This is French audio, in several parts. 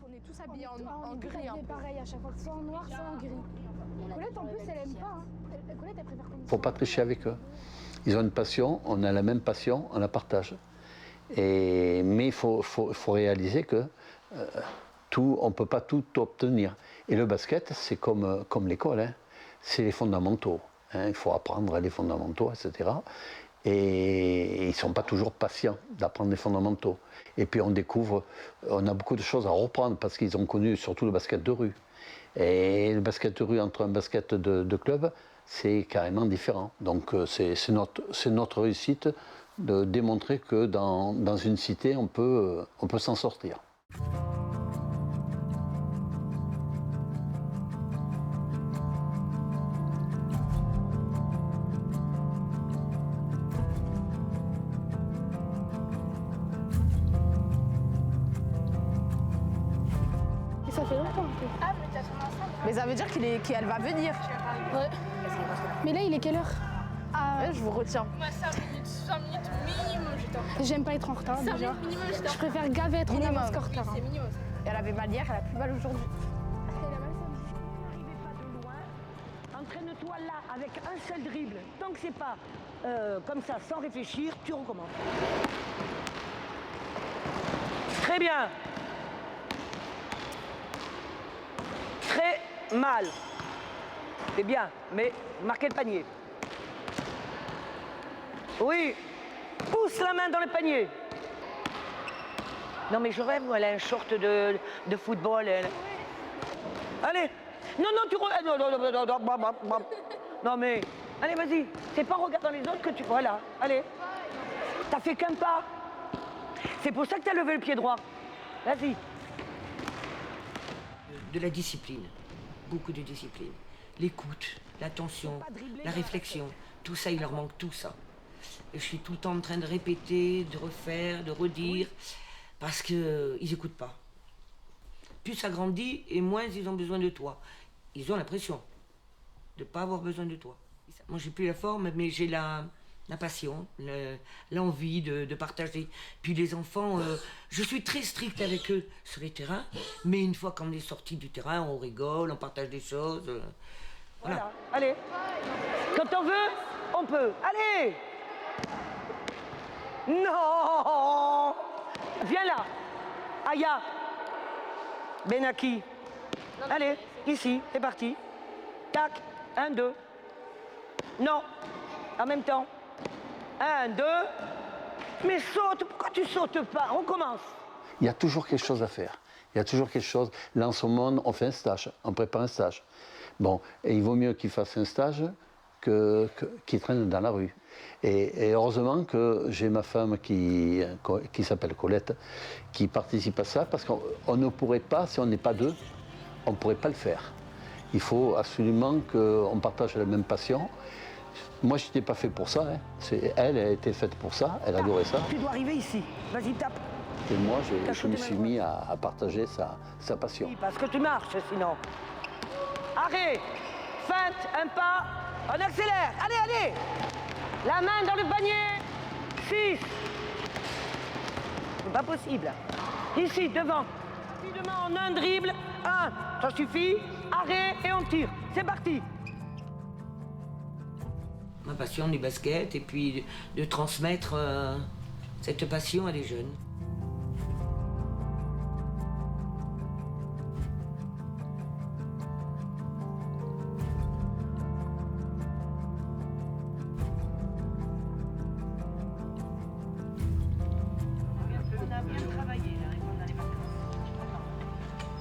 On est tous habillés en gris. On est pareil à chaque fois, soit en noir, soit en gris. Colette, en plus, elle aime pas. Hein. Colette, elle préfère comme ça. Faut pas tricher avec eux. Ils ont une passion, on a la même passion, on la partage. Mais il faut réaliser que on ne peut pas tout obtenir. Et le basket, c'est comme l'école, hein. C'est les fondamentaux. Hein. Il faut apprendre les fondamentaux, etc. Et ils ne sont pas toujours patients d'apprendre les fondamentaux. Et puis on découvre, on a beaucoup de choses à reprendre parce qu'ils ont connu surtout le basket de rue. Et le basket de rue entre un basket de club, c'est carrément différent. Donc c'est notre réussite de démontrer que dans une cité, on peut s'en sortir. Et ça fait longtemps un peu. Ah, mais ça veut dire qu'elle va venir. Ouais. Mais là, il est quelle heure? Ouais, je vous retiens. Moi, 5 minutes minimum, j'étais en J'aime pas être en retard 5 déjà. minutes minimum, j'étais en Je préfère gaver être en Minimum. avance qu'en retard. C'est minimum. Elle avait mal hier, elle a plus mal aujourd'hui. N'arrivez pas de loin, entraîne-toi là avec un seul dribble. Tant que c'est pas comme ça, sans réfléchir, tu recommences. Très bien. Très mal. C'est bien, mais marquez le panier. Oui. Pousse la main dans le panier. Non mais je rêve, moi, elle a un short de football. Allez. Non, tu... Non mais... Allez, vas-y. C'est pas en regardant les autres que tu... Voilà, allez. T'as fait qu'un pas. C'est pour ça que t'as levé le pied droit. Vas-y. De la discipline. Beaucoup de discipline. L'écoute, l'attention, la réflexion. Tout ça, il leur manque tout ça. Et je suis tout le temps en train de répéter, de refaire, de redire. Parce qu'ils n'écoutent pas. Plus ça grandit et moins ils ont besoin de toi. Ils ont l'impression de ne pas avoir besoin de toi. Moi, j'ai plus la forme, mais j'ai la passion, l'envie de partager. Puis les enfants, je suis très stricte avec eux sur les terrains, mais une fois qu'on est sorti du terrain, on rigole, on partage des choses. Voilà. Allez. Quand on veut, on peut. Allez. Non. Viens là. Aya. Benaki. Allez, ici, c'est parti. Tac. 1, 2. Non. En même temps. 1, 2. Mais saute. Pourquoi tu sautes pas? On commence. Il y a toujours quelque chose à faire. Il y a toujours quelque chose. Là, en ce moment, on fait un stage. On prépare un stage. Bon, et il vaut mieux qu'il fasse un stage qu'il traîne dans la rue. Et heureusement que j'ai ma femme qui s'appelle Colette, qui participe à ça, parce qu'on ne pourrait pas, si on n'est pas deux, on ne pourrait pas le faire. Il faut absolument qu'on partage la même passion. Moi, je n'étais pas fait pour ça. Hein. Elle a été faite pour ça, elle adorait ça. Tu dois arriver ici. Vas-y, tape. Et moi, je me suis mis à partager sa passion. Parce que tu marches, sinon. Arrête. Feinte, un pas. On accélère. Allez. La main dans le panier. 6. C'est pas possible. Ici, devant. Rapidement, en un dribble. 1. Ça suffit. Arrêt et on tire. C'est parti. Ma passion du basket et puis de transmettre cette passion à des jeunes. On a bien travaillé là, pendant les vacances.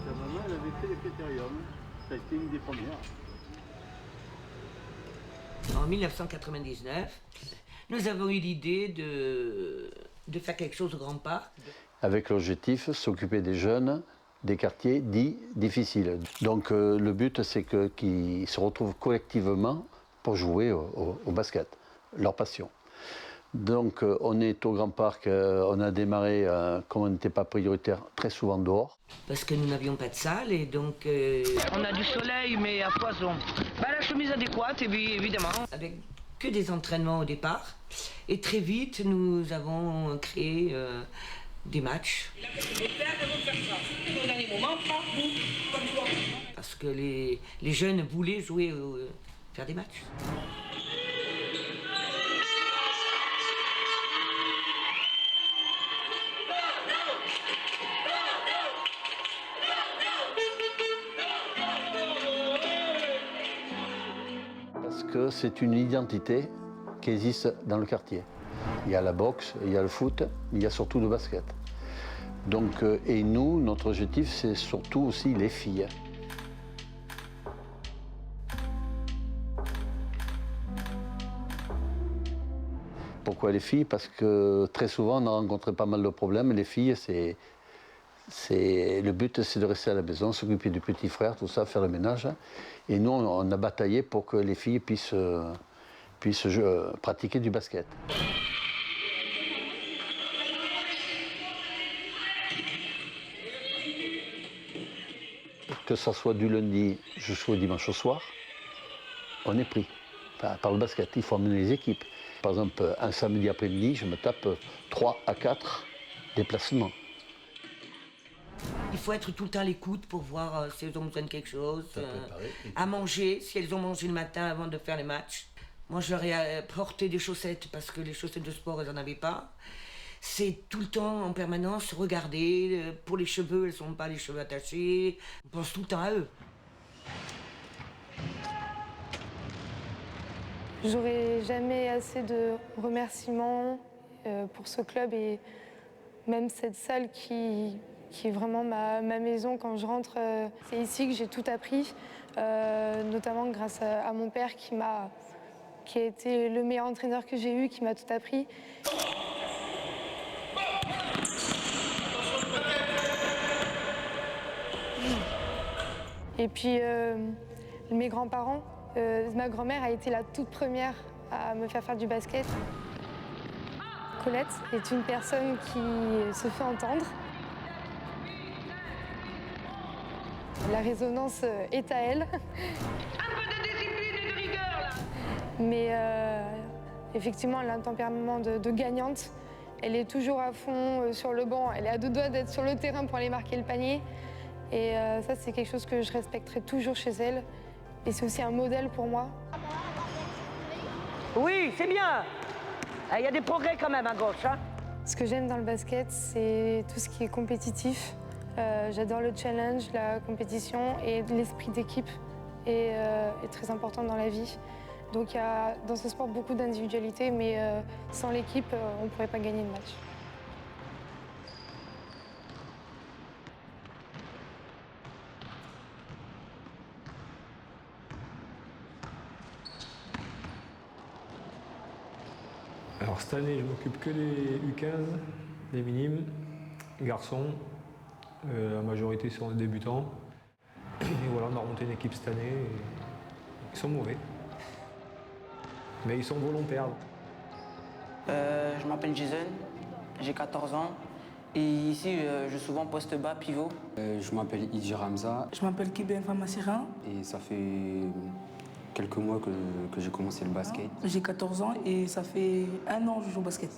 Ta maman, elle avait fait le critérium. Ça a été une des premières. En 1999, nous avons eu l'idée de faire quelque chose au Grand Parc. Avec l'objectif, s'occuper des jeunes des quartiers dits difficiles. Donc le but, c'est qu'ils se retrouvent collectivement pour jouer au basket, leur passion. Donc on est au Grand Parc, on a démarré, comme on n'était pas prioritaire, très souvent dehors. Parce que nous n'avions pas de salle et donc... On a du soleil mais à poison. La chemise adéquate évidemment. Avec que des entraînements au départ. Et très vite nous avons créé des matchs. Au dernier moment, Parce que les jeunes voulaient jouer, faire des matchs. Parce que c'est une identité qui existe dans le quartier. Il y a la boxe, il y a le foot, mais il y a surtout le basket. Donc, et nous, notre objectif, c'est surtout aussi les filles. Pourquoi les filles? Parce que très souvent, on a rencontré pas mal de problèmes. Les filles, le but, c'est de rester à la maison, s'occuper du petit frère, tout ça, faire le ménage. Et nous, on a bataillé pour que les filles puissent pratiquer du basket. Que ça soit du lundi jusqu'au dimanche au soir, on est pris par le basket. Il faut emmener les équipes. Par exemple, un samedi après-midi, je me tape 3 à 4 déplacements. Il faut être tout le temps à l'écoute pour voir si elles ont besoin de quelque chose, à manger, si elles ont mangé le matin avant de faire les matchs. Moi, je leur ai apporté des chaussettes parce que les chaussettes de sport, elles n'en avaient pas. C'est tout le temps, en permanence, regarder. Pour les cheveux, elles n'ont pas les cheveux attachés. On pense tout le temps à eux. J'aurai jamais assez de remerciements pour ce club et même cette salle qui est vraiment ma maison quand je rentre. C'est ici que j'ai tout appris, notamment grâce à mon père qui a été le meilleur entraîneur que j'ai eu, qui m'a tout appris. Et puis mes grands-parents. Ma grand-mère a été la toute première à me faire du basket. Colette est une personne qui se fait entendre. La résonance est à elle. Un peu de discipline et de rigueur, là. Mais effectivement, elle a un tempérament de gagnante. Elle est toujours à fond sur le banc. Elle est à deux doigts d'être sur le terrain pour aller marquer le panier. Et ça, c'est quelque chose que je respecterai toujours chez elle. Et c'est aussi un modèle pour moi. Oui, c'est bien. Il y a des progrès quand même à gauche. Hein. Ce que j'aime dans le basket, c'est tout ce qui est compétitif. J'adore le challenge, la compétition et l'esprit d'équipe est très important dans la vie. Donc il y a dans ce sport beaucoup d'individualité, mais sans l'équipe, on ne pourrait pas gagner le match. Alors cette année, je m'occupe que des U15, des minimes, garçons. La majorité sont des débutants. Et voilà, on a remonté une équipe cette année. Et ils sont mauvais. Mais ils sont volontaires. Je m'appelle Jason, j'ai 14 ans. Et ici, je joue souvent poste bas, pivot. Je m'appelle Idji Ramza. Je m'appelle Kibé Famassirin. Et ça fait quelques mois que j'ai commencé le basket. J'ai 14 ans et ça fait 1 an que je joue au basket.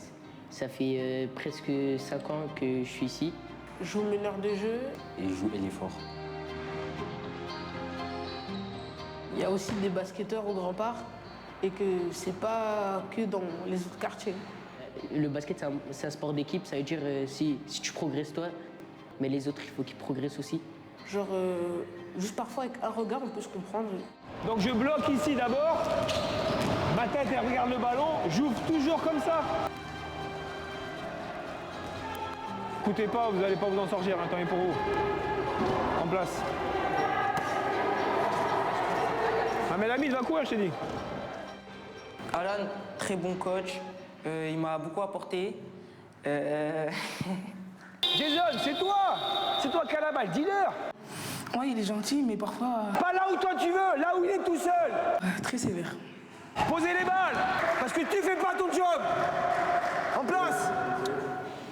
Ça fait presque 5 ans que je suis ici. Je joue meneur de jeu. Et je joue ailier fort. Il y a aussi des basketteurs au Grand Parc et que c'est pas que dans les autres quartiers. Le basket, c'est un sport d'équipe, ça veut dire si tu progresses toi, mais les autres, il faut qu'ils progressent aussi. Genre, juste parfois avec un regard, on peut se comprendre. Donc je bloque ici d'abord. Ma tête, elle regarde le ballon. J'ouvre toujours comme ça. Écoutez pas, vous n'allez pas vous en sortir, hein, tant pis pour vous. En place. Ah mais l'ami, il va courir, je t'ai dit. Alan, très bon coach. Il m'a beaucoup apporté. Jason, c'est toi! C'est toi qui as la balle, dis-leur! Oui, il est gentil, mais parfois... Pas là où toi tu veux, là où il est tout seul! Très sévère. Posez les balles! Parce que tu fais pas ton job! En place!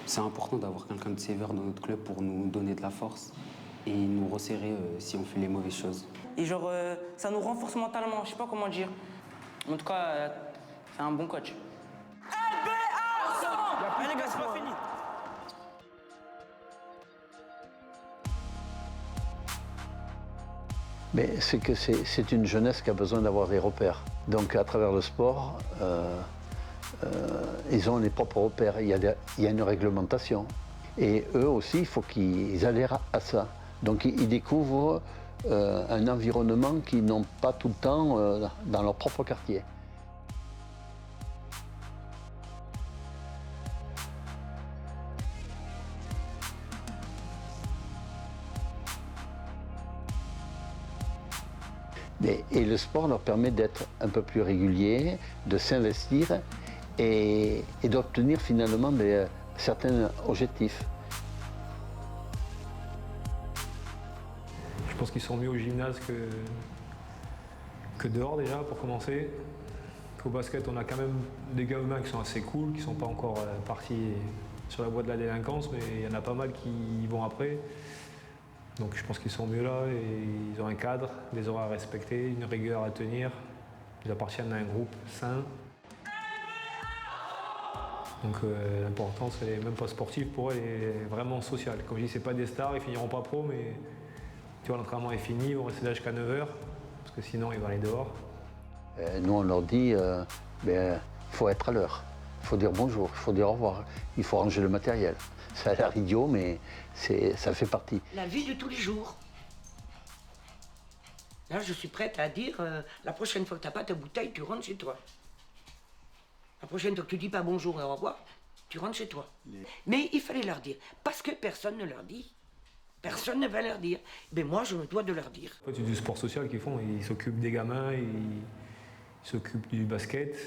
C'est important d'avoir quelqu'un de sévère dans notre club pour nous donner de la force et nous resserrer si on fait les mauvaises choses. Et genre, ça nous renforce mentalement, je sais pas comment dire. En tout cas, c'est un bon coach. Allez les gars, c'est pas fini. Mais c'est que c'est une jeunesse qui a besoin d'avoir des repères. Donc à travers le sport, ils ont les propres repères. Il y a une réglementation. Et eux aussi, il faut qu'ils adhèrent à ça. Donc ils découvrent un environnement qu'ils n'ont pas tout le temps dans leur propre quartier. Et le sport leur permet d'être un peu plus réguliers, de s'investir et d'obtenir finalement certains objectifs. Je pense qu'ils sont mieux au gymnase que dehors déjà pour commencer. Qu'au basket, on a quand même des gamins qui sont assez cool, qui ne sont pas encore partis sur la voie de la délinquance, mais il y en a pas mal qui y vont après. Donc je pense qu'ils sont mieux là et ils ont un cadre, des horaires à respecter, une rigueur à tenir. Ils appartiennent à un groupe sain. Donc l'important, c'est même pas sportif pour eux, est vraiment social. Comme je dis, c'est pas des stars, ils finiront pas pro, mais tu vois, l'entraînement est fini, ils vont rester là jusqu'à 9h, parce que sinon ils vont aller dehors. Nous, on leur dit, il faut être à l'heure, il faut dire bonjour, il faut dire au revoir, il faut ranger le matériel. Ça a l'air idiot, mais ça fait partie. La vie de tous les jours. Là, je suis prête à dire, la prochaine fois que tu n'as pas ta bouteille, tu rentres chez toi. La prochaine fois que tu dis pas bonjour et au revoir, tu rentres chez toi. Mais il fallait leur dire, parce que personne ne leur dit. Personne ne va leur dire. Mais moi, je me dois de leur dire. C'est du sport social qu'ils font. Ils s'occupent des gamins, ils s'occupent du basket,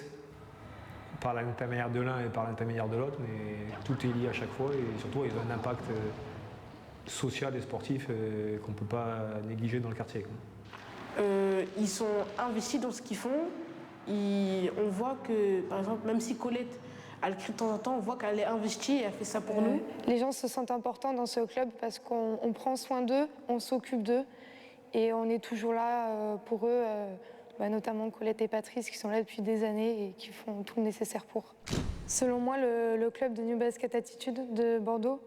par l'intermédiaire de l'un et par l'intermédiaire de l'autre, mais tout est lié à chaque fois et surtout, ils ont un impact social et sportif qu'on ne peut pas négliger dans le quartier. Ils sont investis dans ce qu'ils font. On voit que, par exemple, même si Colette, elle crie de temps en temps, on voit qu'elle est investie et elle fait ça pour nous. Les gens se sentent importants dans ce club parce qu'on prend soin d'eux, on s'occupe d'eux et on est toujours là pour eux, notamment Colette et Patrice qui sont là depuis des années et qui font tout le nécessaire pour. Selon moi, le club de New Basket Attitude de Bordeaux,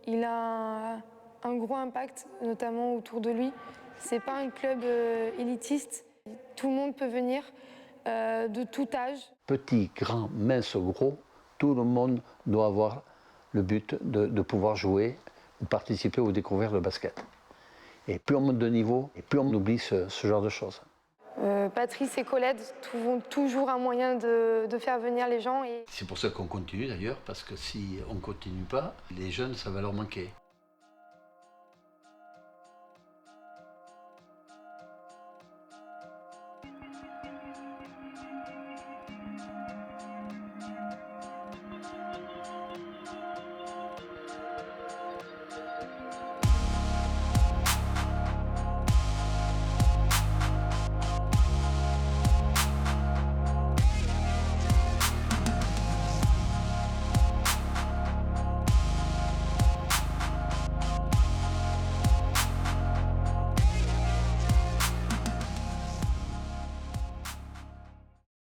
il a un gros impact, notamment autour de lui. C'est pas un club élitiste, tout le monde peut venir, de tout âge. Petit, grand, mince, gros, tout le monde doit avoir le but de pouvoir jouer, ou participer ou découvrir le basket. Et plus on monte de niveau, et plus on oublie ce genre de choses. Patrice et Colette trouvent toujours un moyen de faire venir les gens. C'est pour ça qu'on continue d'ailleurs, parce que si on ne continue pas, les jeunes, ça va leur manquer.